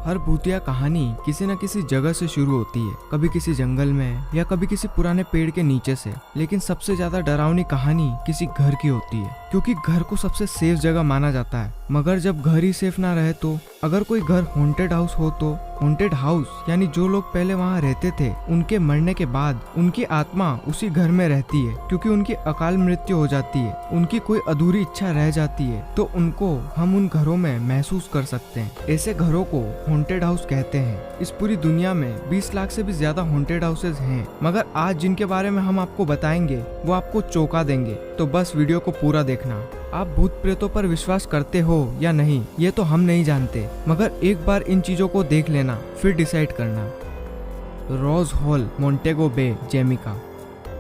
हर भूतिया कहानी किसी न किसी जगह से शुरू होती है, कभी किसी जंगल में या कभी किसी पुराने पेड़ के नीचे से। लेकिन सबसे ज्यादा डरावनी कहानी किसी घर की होती है, क्योंकि घर को सबसे सेफ जगह माना जाता है। मगर जब घर ही सेफ ना रहे तो अगर कोई घर हॉन्टेड हाउस हो तो हॉन्टेड हाउस यानी जो लोग पहले वहाँ रहते थे उनके मरने के बाद उनकी आत्मा उसी घर में रहती है, क्योंकि उनकी अकाल मृत्यु हो जाती है, उनकी कोई अधूरी इच्छा रह जाती है तो उनको हम उन घरों में महसूस कर सकते हैं। ऐसे घरों को हॉन्टेड हाउस कहते हैं। इस पूरी दुनिया में 20 लाख से भी ज्यादा हॉन्टेड हाउसेज हैं, मगर आज जिनके बारे में हम आपको बताएंगे वो आपको चौंका देंगे। तो बस वीडियो को पूरा देखना। आप भूत प्रेतों पर विश्वास करते हो या नहीं ये तो हम नहीं जानते, मगर एक बार इन चीजों को देख लेना फिर डिसाइड करना। रोज हॉल, मोंटेगो बे, जैमिका।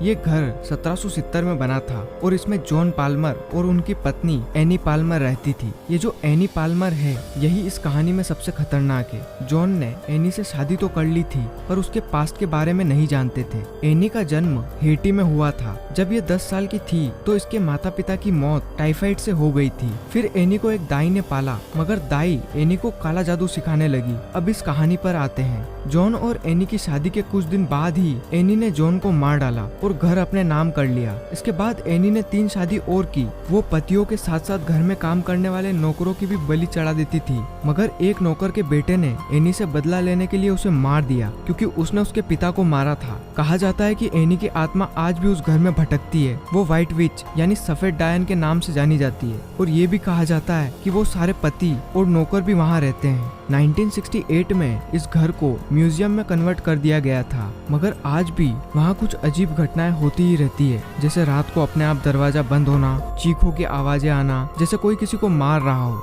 ये घर 1770 में बना था और इसमें जॉन पाल्मर और उनकी पत्नी एनी पाल्मर रहती थी। ये जो एनी पाल्मर है यही इस कहानी में सबसे खतरनाक है। जॉन ने एनी से शादी तो कर ली थी पर उसके पास्ट के बारे में नहीं जानते थे। एनी का जन्म हेटी में हुआ था। जब ये 10 साल की थी तो इसके माता पिता की मौत टाइफाइड से हो गई थी। फिर एनी को एक दाई ने पाला, मगर दाई एनी को काला जादू सिखाने लगी। अब इस कहानी पर आते हैं। जॉन और एनी की शादी के कुछ दिन बाद ही एनी ने जॉन को मार डाला और घर अपने नाम कर लिया। इसके बाद एनी ने 3 शादी और की। वो पतियों के साथ साथ घर में काम करने वाले नौकरों की भी बलि चढ़ा देती थी, मगर एक नौकर के बेटे ने एनी से बदला लेने के लिए उसे मार दिया, क्योंकि उसने उसके पिता को मारा था। कहा जाता है कि एनी की आत्मा आज भी उस घर में भटकती है। वो व्हाइट विच यानी सफेद डायन के नाम से जानी जाती है, और ये भी कहा जाता है कि वो सारे पति और नौकर भी वहाँ रहते हैं। 1968 में इस घर को म्यूजियम में कन्वर्ट कर दिया गया था, मगर आज भी वहाँ कुछ अजीब घटनाएं होती ही रहती है, जैसे रात को अपने आप दरवाजा बंद होना, चीखों की आवाजें आना जैसे कोई किसी को मार रहा हो।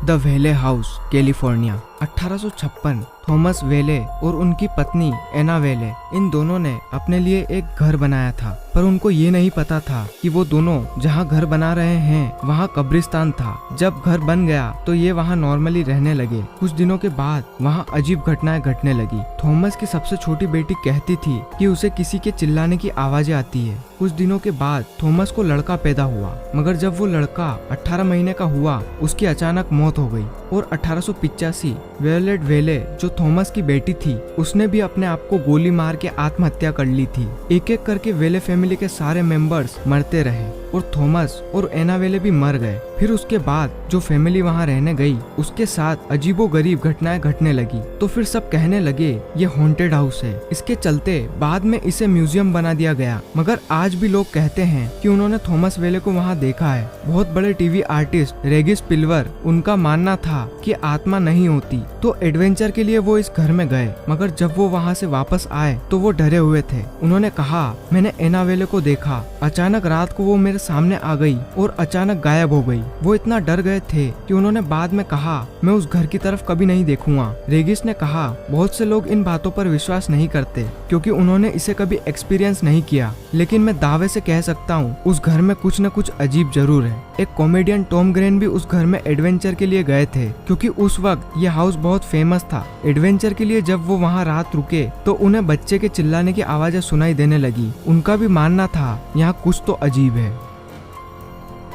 द वेले हाउस, कैलिफोर्निया। 1856 थॉमस वेले और उनकी पत्नी एना वेले, इन दोनों ने अपने लिए एक घर बनाया था, पर उनको ये नहीं पता था कि वो दोनों जहाँ घर बना रहे हैं वहाँ कब्रिस्तान था। जब घर बन गया तो ये वहाँ नॉर्मली रहने लगे। कुछ दिनों के बाद वहाँ अजीब घटनाएं घटने लगी। थॉमस की सबसे छोटी बेटी कहती थी कि उसे किसी के चिल्लाने की आवाजें आती है। कुछ दिनों के बाद थॉमस को लड़का पैदा हुआ, मगर जब वो लड़का 18 महीने का हुआ उसकी अचानक मौत हो गई। और 1885 वेयोलेट वेले जो थॉमस की बेटी थी उसने भी अपने आप को गोली मार के आत्महत्या कर ली थी। एक एक करके वेले फैमिली के सारे मेंबर्स मरते रहे और थॉमस और एना वेले भी मर गए। फिर उसके बाद जो फैमिली वहाँ रहने गई उसके साथ अजीबोगरीब घटनाएं घटने लगी, तो फिर सब कहने लगे ये हॉन्टेड हाउस है। इसके चलते बाद में इसे म्यूजियम बना दिया गया, मगर आज भी लोग कहते हैं कि उन्होंने थॉमस वेले को वहाँ देखा है। बहुत बड़े टीवी आर्टिस्ट रेगिस पिल्वर, उनका मानना था कि आत्मा नहीं होती, तो एडवेंचर के लिए वो इस घर में गए, मगर जब वो वहाँ से वापस आए तो वो डरे हुए थे। उन्होंने कहा मैंने एना वेले को देखा, अचानक रात को वो मेरे सामने आ गई और अचानक गायब हो गई। वो इतना डर गए थे कि उन्होंने बाद में कहा मैं उस घर की तरफ कभी नहीं देखूंगा। रेगिस ने कहा बहुत से लोग इन बातों पर विश्वास नहीं करते क्योंकि उन्होंने इसे कभी एक्सपीरियंस नहीं किया, लेकिन मैं दावे से कह सकता हूँ उस घर में कुछ न कुछ अजीब जरूर है। एक कॉमेडियन टॉम ग्रेन भी उस घर में एडवेंचर के लिए गए थे, क्योंकि उस वक्त ये हाउस बहुत फेमस था एडवेंचर के लिए। जब वो वहाँ रात रुके तो उन्हें बच्चे के चिल्लाने की आवाजें सुनाई देने लगी। उनका भी मानना था यहाँ कुछ तो अजीब है।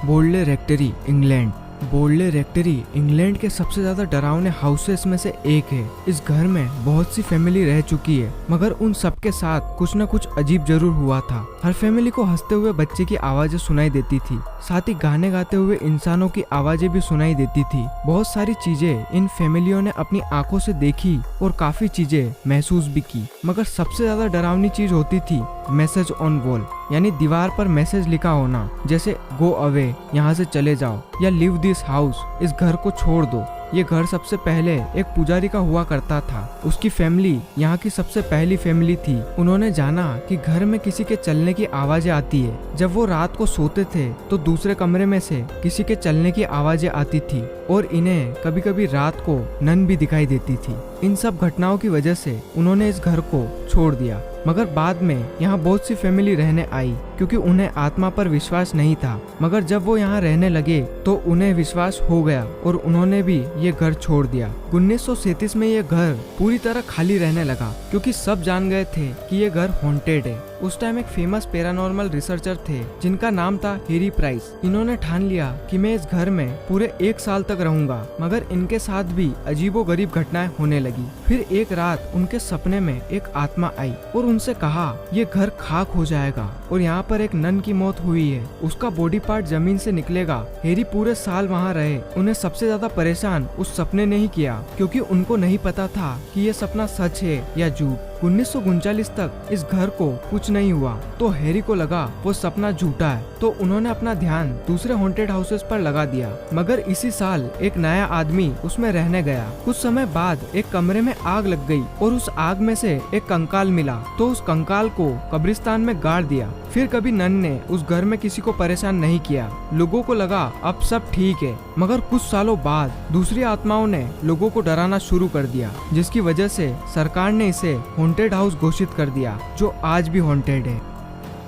बोल्डले रेक्टरी, इंग्लैंड। बोल्डले रेक्टरी इंग्लैंड के सबसे ज्यादा डरावने हाउसेस में से एक है। इस घर में बहुत सी फैमिली रह चुकी है, मगर उन सबके साथ कुछ न कुछ अजीब जरूर हुआ था। हर फैमिली को हंसते हुए बच्चे की आवाजें सुनाई देती थी, साथ ही गाने गाते हुए इंसानों की आवाजें भी सुनाई देती थी। बहुत सारी चीजें इन फैमिलियों ने अपनी आंखों से देखी और काफी चीजें महसूस भी की, मगर सबसे ज्यादा डरावनी चीज होती थी मैसेज ऑन वॉल, यानी दीवार पर मैसेज लिखा होना, जैसे गो अवे, यहाँ से चले जाओ, या लिव दिस हाउस, इस घर को छोड़ दो। ये घर सबसे पहले एक पुजारी का हुआ करता था। उसकी फैमिली यहाँ की सबसे पहली फैमिली थी। उन्होंने जाना कि घर में किसी के चलने की आवाजें आती है। जब वो रात को सोते थे तो दूसरे कमरे में से किसी के चलने की आवाजें आती थी और इन्हें कभी कभी रात को नन भी दिखाई देती थी। इन सब घटनाओं की वजह से उन्होंने इस घर को छोड़ दिया, मगर बाद में यहाँ बहुत सी फैमिली रहने आई क्योंकि उन्हें आत्मा पर विश्वास नहीं था। मगर जब वो यहाँ रहने लगे तो उन्हें विश्वास हो गया और उन्होंने भी ये घर छोड़ दिया। 1937 में ये घर पूरी तरह खाली रहने लगा क्योंकि सब जान गए थे कि ये घर हॉन्टेड है। उस टाइम एक फेमस पैरानॉर्मल रिसर्चर थे जिनका नाम था हैरी प्राइस। इन्होंने ठान लिया कि मैं इस घर में पूरे 1 साल तक रहूंगा, मगर इनके साथ भी अजीबोगरीब घटनाएं होने लगी। फिर एक रात उनके सपने में एक आत्मा आई और उनसे कहा ये घर खाक हो जाएगा और यहाँ पर एक नन की मौत हुई है, उसका बॉडी पार्ट जमीन से निकलेगा। हैरी पूरे साल वहाँ रहे। उन्हें सबसे ज्यादा परेशान उस सपने ने ही किया, क्योंकि उनको नहीं पता था कि ये सपना सच है या झूठ। 1939 तक इस घर को कुछ नहीं हुआ, तो हैरी को लगा वो सपना झूठा है, तो उन्होंने अपना ध्यान दूसरे हॉन्टेड हाउसेस पर लगा दिया। मगर इसी साल एक नया आदमी उसमें रहने गया। कुछ समय बाद एक कमरे में आग लग गई और उस आग में से एक कंकाल मिला, तो उस कंकाल को कब्रिस्तान में गाड़ दिया। फिर कभी नन ने उस घर में किसी को परेशान नहीं किया। लोगों को लगा अब सब ठीक है। मगर कुछ सालों बाद दूसरी आत्माओं ने लोगों को डराना शुरू कर दिया, जिसकी वजह से सरकार ने इसे हॉन्टेड हाउस घोषित कर दिया, जो आज भी हॉन्टेड है।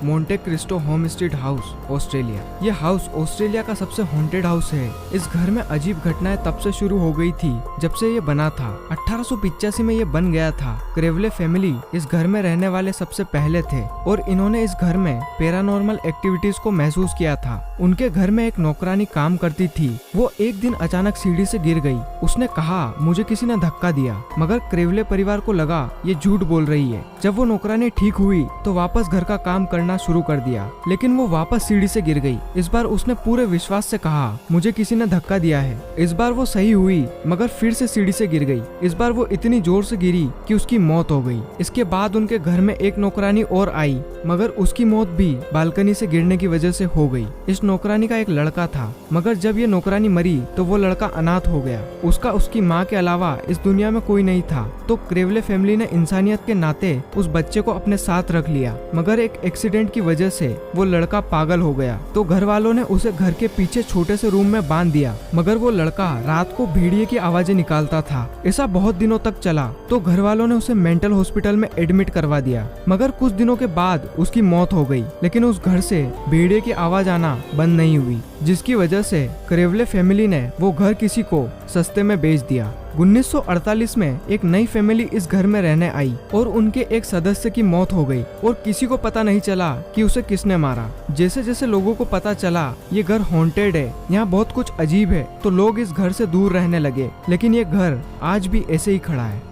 Monte Cristo homestead house, Australia. ये हाउस ऑस्ट्रेलिया का सबसे हॉन्टेड हाउस है। इस घर में अजीब घटनाएं तब से शुरू हो गई थी जब से ये बना था। 1885 में ये बन गया था। क्रेवले फैमिली इस घर में रहने वाले सबसे पहले थे और इन्होंने इस घर में पैरानॉर्मल एक्टिविटीज को महसूस किया था। उनके घर में एक नौकरानी काम करती थी। वो एक दिन अचानक सीढ़ी से गिर गई। उसने कहा मुझे किसी ने धक्का दिया, मगर क्रेवले परिवार को लगा ये झूठ बोल रही है। जब वो नौकरानी ठीक हुई तो वापस घर का काम करना शुरू कर दिया, लेकिन वो वापस सीढ़ी से गिर गई। इस बार उसने पूरे विश्वास से कहा मुझे किसी ने धक्का दिया है। इस बार वो सही हुई, मगर फिर से सीढ़ी से गिर गई। इस बार वो इतनी जोर से गिरी कि उसकी मौत हो गई। इसके बाद उनके घर में एक नौकरानी और आई, मगर उसकी मौत भी बालकनी से गिरने की वजह से हो गई। इस नौकरानी का एक लड़का था, मगर जब ये नौकरानी मरी तो वो लड़का अनाथ हो गया। उसकी माँ के अलावा इस दुनिया में कोई नहीं था। तो क्रेवले फैमिली ने इंसानियत के नाते उस बच्चे को अपने साथ रख लिया, मगर एक एक्सीडेंट की वजह से वो लड़का पागल हो गया। तो घर वालों ने उसे घर के पीछे छोटे से रूम में बांध दिया, मगर वो लड़का रात को भेड़िए की आवाजें निकालता था। ऐसा बहुत दिनों तक चला, तो घर वालों ने उसे मेंटल हॉस्पिटल में एडमिट करवा दिया। मगर कुछ दिनों के बाद उसकी मौत हो गई, लेकिन उस घर से भेड़िए की आवाज आना बंद नहीं हुई, जिसकी वजह से क्रेवले फैमिली ने वो घर किसी को सस्ते में बेच दिया। 1948 में एक नई फैमिली इस घर में रहने आई और उनके एक सदस्य की मौत हो गई और किसी को पता नहीं चला कि उसे किसने मारा। जैसे जैसे लोगों को पता चला ये घर हॉन्टेड है, यहाँ बहुत कुछ अजीब है, तो लोग इस घर से दूर रहने लगे। लेकिन ये घर आज भी ऐसे ही खड़ा है।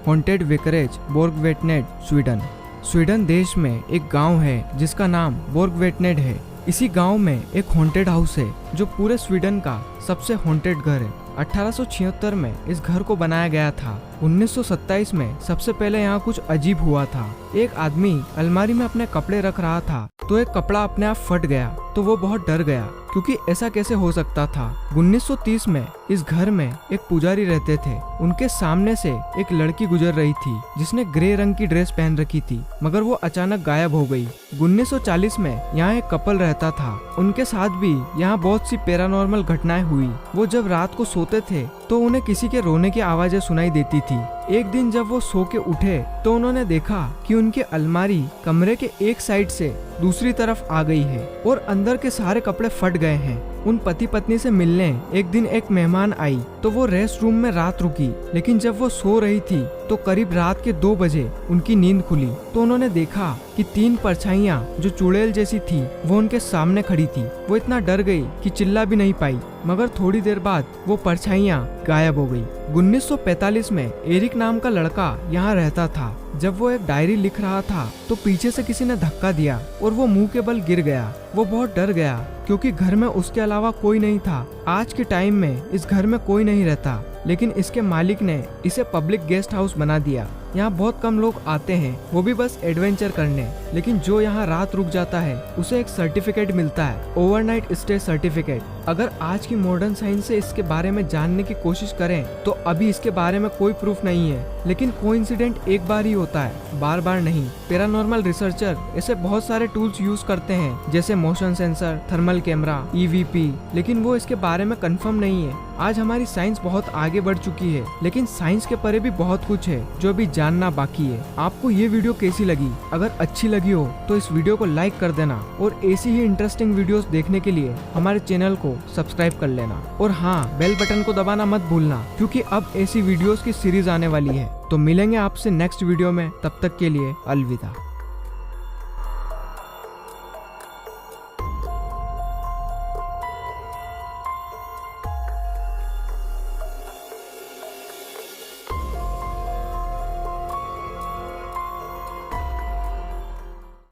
Haunted vicarage, Borgvattnet, Sweden. Sweden देश में एक गाँव है जिसका नाम बोर्गवेटनेड है। इसी गांव में एक हॉन्टेड हाउस है जो पूरे स्वीडन का सबसे हॉन्टेड घर है। 1876 में इस घर को बनाया गया था। 1927 में सबसे पहले यहाँ कुछ अजीब हुआ था। एक आदमी अलमारी में अपने कपड़े रख रहा था, तो एक कपड़ा अपने आप फट गया, तो वो बहुत डर गया क्योंकि ऐसा कैसे हो सकता था। 1930 में इस घर में एक पुजारी रहते थे। उनके सामने से एक लड़की गुजर रही थी जिसने ग्रे रंग की ड्रेस पहन रखी थी, मगर वो अचानक गायब हो गई। 1940 में यहाँ एक कपल रहता था। उनके साथ भी यहाँ बहुत सी पैरानॉर्मल घटनाएं हुई। वो जब रात को सोते थे तो उन्हें किसी के रोने की आवाजें सुनाई देती थी। एक दिन जब वो सो के उठे तो उन्होंने देखा कि उनकी अलमारी कमरे के एक साइड से दूसरी तरफ आ गई है और अंदर के सारे कपड़े फट गए हैं। उन पति पत्नी से मिलने एक दिन एक मेहमान आई, तो वो रेस्ट रूम में रात रुकी, लेकिन जब वो सो रही थी तो करीब रात के 2 बजे उनकी नींद खुली, तो उन्होंने देखा कि 3 परछाइयां जो चुड़ैल जैसी थी वो उनके सामने खड़ी थी। वो इतना डर गई कि चिल्ला भी नहीं पाई, मगर थोड़ी देर बाद वो परछाइयां गायब हो गई। 1945 में एरिक नाम का लड़का यहाँ रहता था। जब वो एक डायरी लिख रहा था तो पीछे से किसी ने धक्का दिया और वो मुंह के बल गिर गया। वो बहुत डर गया क्योंकि घर में उसके अलावा कोई नहीं था। आज के टाइम में इस घर में कोई नहीं रहता, लेकिन इसके मालिक ने इसे पब्लिक गेस्ट हाउस बना दिया। यहाँ बहुत कम लोग आते हैं, वो भी बस एडवेंचर करने, लेकिन जो यहाँ रात रुक जाता है उसे एक सर्टिफिकेट मिलता है, ओवरनाइट स्टे सर्टिफिकेट। अगर आज की मॉडर्न साइंस से इसके बारे में जानने की कोशिश करें तो अभी इसके बारे में कोई प्रूफ नहीं है, लेकिन कोइंसिडेंट एक बार ही होता है, बार बार नहीं। पैरानॉर्मल रिसर्चर ऐसे बहुत सारे टूल्स यूज करते हैं जैसे motion sensor, thermal camera, EVP, लेकिन वो इसके बारे में कंफर्म नहीं है। आज हमारी साइंस बहुत आगे बढ़ चुकी है, लेकिन साइंस के परे भी बहुत कुछ है जो अभी जानना बाकी है। आपको ये वीडियो कैसी लगी? अगर अच्छी लगी हो तो इस वीडियो को लाइक कर देना और ऐसी ही इंटरेस्टिंग वीडियोस देखने के लिए हमारे चैनल को सब्सक्राइब कर लेना। और हाँ, बेल बटन को दबाना मत भूलना, क्योंकि अब ऐसी वीडियोस की सीरीज आने वाली है। तो मिलेंगे आपसे नेक्स्ट वीडियो में, तब तक के लिए अलविदा।